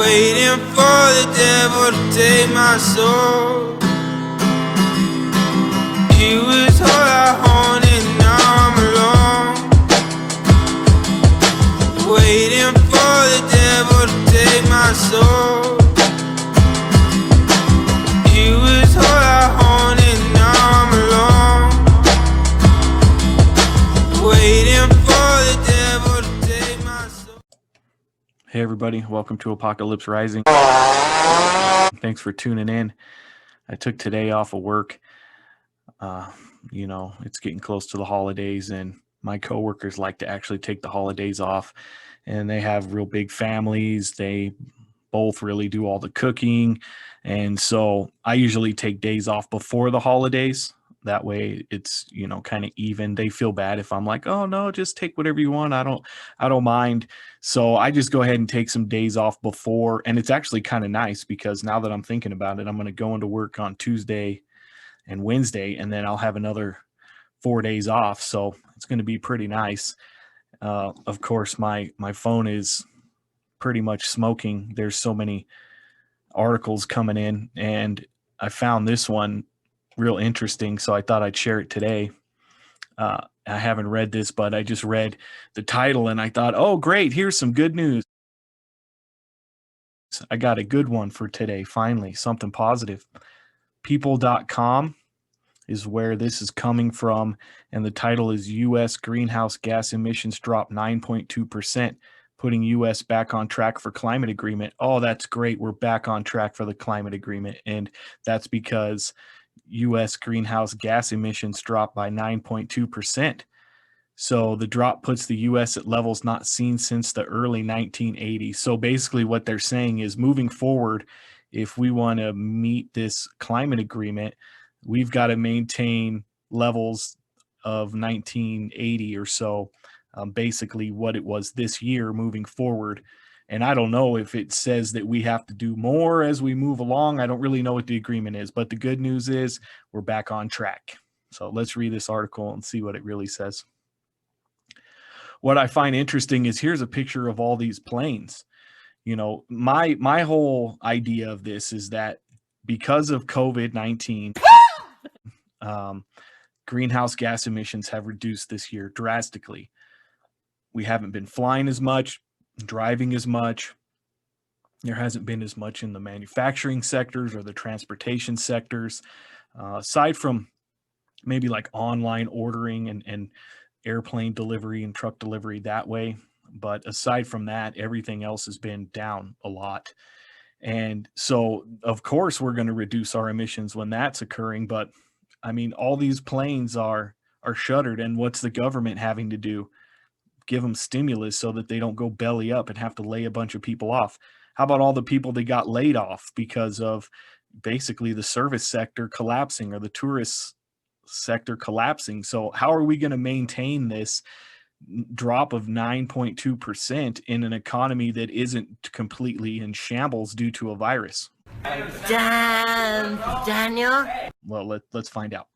waiting for the devil to take my soul. He was all I wanted, now I'm alone. Waiting for the devil to take my soul. He was all I wanted, now I'm alone. Waiting for the devil to take my soul. Hey everybody, welcome to Apocalypse Rising. Thanks for tuning in. I took today off of work. It's getting close to the holidays, and my coworkers like to actually take the holidays off, and they have real big families. They both really do all the cooking, and so I usually take days off before the holidays. That way it's, kind of even. They feel bad if I'm like, oh no, just take whatever you want. I don't mind. So I just go ahead and take some days off before, and it's actually kind of nice because now that I'm thinking about it, I'm going to go into work on Tuesday and Wednesday, and then I'll have another 4 days off. So it's going to be pretty nice. Of course, my phone is pretty much smoking. There's so many articles coming in, and I found this one real interesting, so I thought I'd share it today. I haven't read this, but I just read the title and I thought, oh, great, here's some good news. I got a good one for today, finally, something positive. People.com is where this is coming from, and the title is U.S. greenhouse gas emissions drop 9.2%, putting U.S. back on track for climate agreement. Oh, that's great. We're back on track for the climate agreement, and that's because U.S. greenhouse gas emissions dropped by 9.2%. So the drop puts the U.S. at levels not seen since the early 1980s. So basically what they're saying is, moving forward, if we want to meet this climate agreement, we've got to maintain levels of 1980 or so, basically what it was this year moving forward. And I don't know if it says that we have to do more as we move along. I don't really know what the agreement is, but the good news is we're back on track. So let's read this article and see what it really says. What I find interesting is here's a picture of all these planes. My whole idea of this is that because of COVID-19, greenhouse gas emissions have reduced this year drastically. We haven't been flying as much, driving as much. There hasn't been as much in the manufacturing sectors or the transportation sectors, aside from maybe like online ordering and airplane delivery and truck delivery that way. But aside from that, everything else has been down a lot. And so, of course, we're going to reduce our emissions when that's occurring. But I mean, all these planes are shuttered. And what's the government having to do? Give them stimulus so that they don't go belly up and have to lay a bunch of people off. How about all the people that got laid off because of basically the service sector collapsing or the tourist sector collapsing? So how are we going to maintain this drop of 9.2% in an economy that isn't completely in shambles due to a virus? Daniel? Well, let's find out.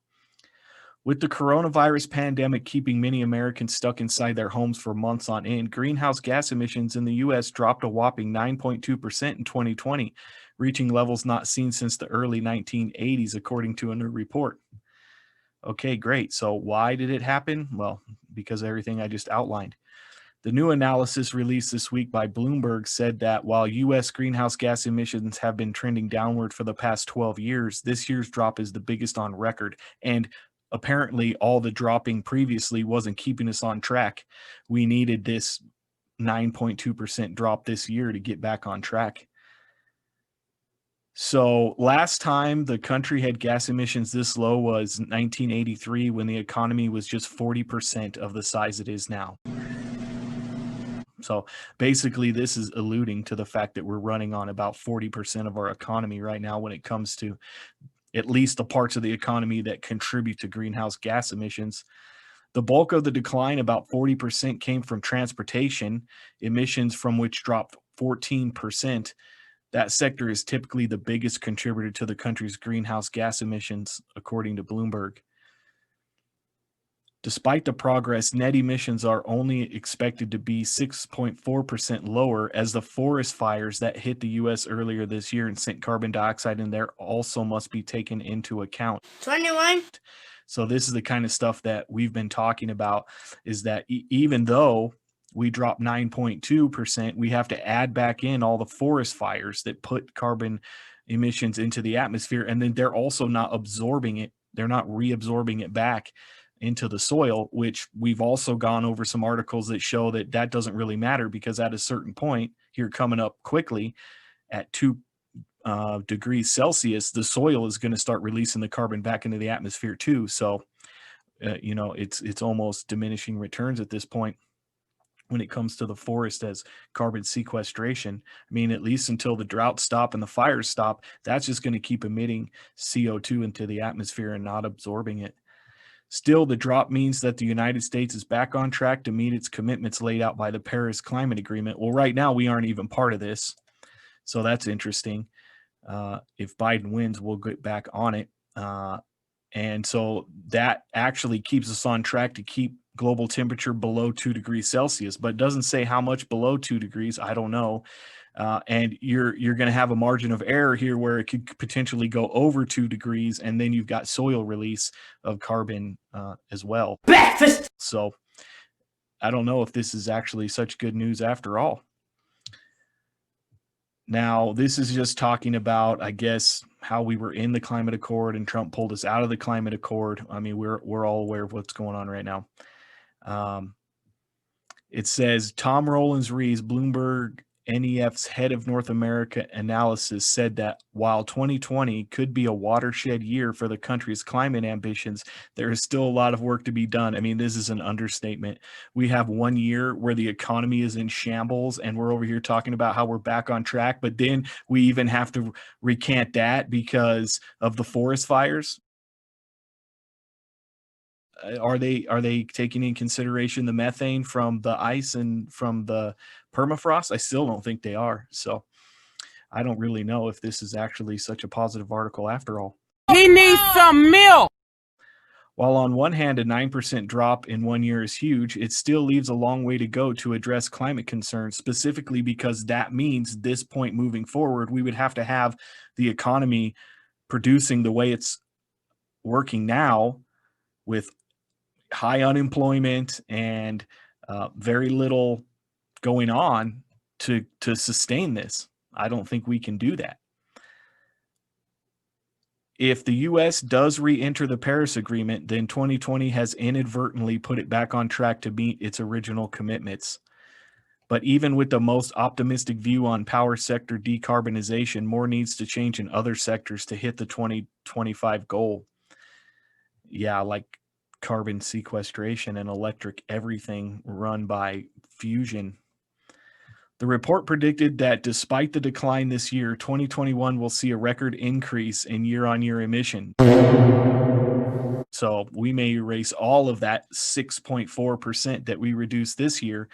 With the coronavirus pandemic keeping many Americans stuck inside their homes for months on end, greenhouse gas emissions in the U.S. dropped a whopping 9.2% in 2020, reaching levels not seen since the early 1980s, according to a new report. Okay, great. So why did it happen? Well, because of everything I just outlined. The new analysis released this week by Bloomberg said that while U.S. greenhouse gas emissions have been trending downward for the past 12 years, this year's drop is the biggest on record. And apparently all the dropping previously wasn't keeping us on track. We needed this 9.2% drop this year to get back on track. So last time the country had gas emissions this low was 1983, when the economy was just 40% of the size it is now. So basically this is alluding to the fact that we're running on about 40% of our economy right now when it comes to at least the parts of the economy that contribute to greenhouse gas emissions. The bulk of the decline, about 40%, came from transportation, emissions from which dropped 14%. That sector is typically the biggest contributor to the country's greenhouse gas emissions, according to Bloomberg. Despite the progress, net emissions are only expected to be 6.4% lower, as the forest fires that hit the U.S. earlier this year and sent carbon dioxide in there also must be taken into account. 21. So this is the kind of stuff that we've been talking about, is that even though we dropped 9.2%, we have to add back in all the forest fires that put carbon emissions into the atmosphere, and then they're also not absorbing it. They're not reabsorbing it back into the soil, which we've also gone over some articles that show that that doesn't really matter, because at a certain point here coming up quickly at 2 degrees Celsius, the soil is going to start releasing the carbon back into the atmosphere too. So, it's almost diminishing returns at this point when it comes to the forest as carbon sequestration. I mean, at least until the droughts stop and the fires stop, that's just going to keep emitting CO2 into the atmosphere and not absorbing it. Still, the drop means that the United States is back on track to meet its commitments laid out by the Paris Climate Agreement. Well, right now, we aren't even part of this. So that's interesting. If Biden wins, we'll get back on it. And so that actually keeps us on track to keep global temperature below 2 degrees Celsius, but it doesn't say how much below 2 degrees. I don't know. And you're going to have a margin of error here where it could potentially go over 2 degrees, and then you've got soil release of carbon as well. Breakfast. So I don't know if this is actually such good news after all. Now, this is just talking about, I guess, how we were in the climate accord and Trump pulled us out of the climate accord. I mean, we're all aware of what's going on right now. It says Tom Rollins-Rees, Bloomberg NEF's head of North America analysis, said that while 2020 could be a watershed year for the country's climate ambitions, there is still a lot of work to be done. I mean, this is an understatement. We have 1 year where the economy is in shambles, and we're over here talking about how we're back on track, but then we even have to recant that because of the forest fires. Are they taking in consideration the methane from the ice and from the permafrost? I still don't think they are. So I don't really know if this is actually such a positive article after all. He needs some milk. While on one hand, a 9% drop in 1 year is huge, it still leaves a long way to go to address climate concerns, specifically because that means this point moving forward, we would have to have the economy producing the way it's working now, with high unemployment and very little going on to sustain this. I don't think we can do that. If the U.S. does re-enter the Paris Agreement, then 2020 has inadvertently put it back on track to meet its original commitments. But even with the most optimistic view on power sector decarbonization, more needs to change in other sectors to hit the 2025 goal. Yeah, like carbon sequestration and electric everything run by fusion. The report predicted that despite the decline this year, 2021 will see a record increase in year-on-year emission. So we may erase all of that 6.4% that we reduced this year,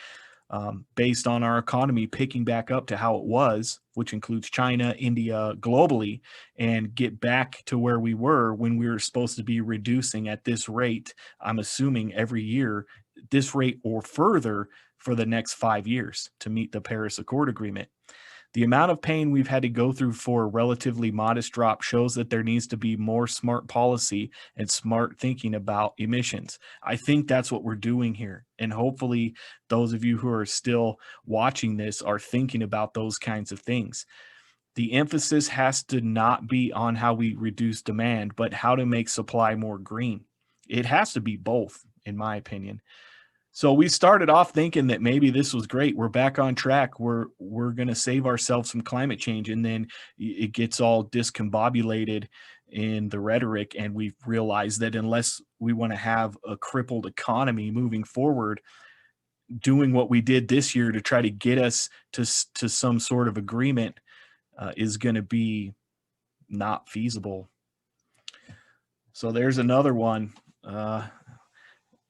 based on our economy picking back up to how it was, which includes China, India, globally, and get back to where we were when we were supposed to be reducing at this rate. I'm assuming every year, this rate or further for the next 5 years to meet the Paris Accord Agreement. The amount of pain we've had to go through for a relatively modest drop shows that there needs to be more smart policy and smart thinking about emissions. I think that's what we're doing here. And hopefully those of you who are still watching this are thinking about those kinds of things. The emphasis has to not be on how we reduce demand, but how to make supply more green. It has to be both, in my opinion. So we started off thinking that maybe this was great. We're back on track. We're going to save ourselves from climate change. And then it gets all discombobulated in the rhetoric. And we've realized that unless we want to have a crippled economy moving forward, doing what we did this year to try to get us to some sort of agreement is going to be not feasible. So there's another one.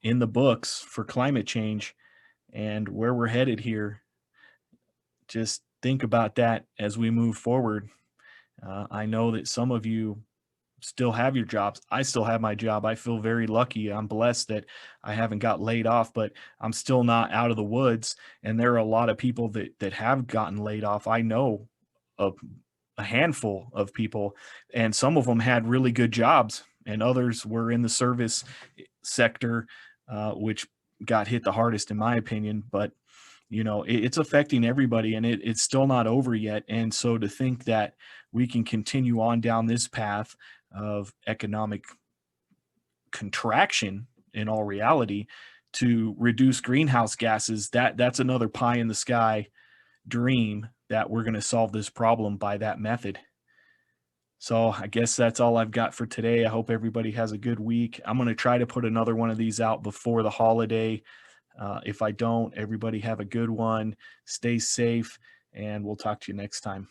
In the books for climate change and where we're headed here. Just think about that as we move forward. I know that some of you still have your jobs. I still have my job. I feel very lucky. I'm blessed that I haven't got laid off, but I'm still not out of the woods. And there are a lot of people that have gotten laid off. I know of a handful of people, and some of them had really good jobs, and others were in the service sector, which got hit the hardest, in my opinion. But it's affecting everybody, and it's still not over yet. And so to think that we can continue on down this path of economic contraction in all reality to reduce greenhouse gases, that's another pie in the sky dream that we're going to solve this problem by that method. So I guess that's all I've got for today. I hope everybody has a good week. I'm going to try to put another one of these out before the holiday. If I don't, everybody have a good one. Stay safe, and we'll talk to you next time.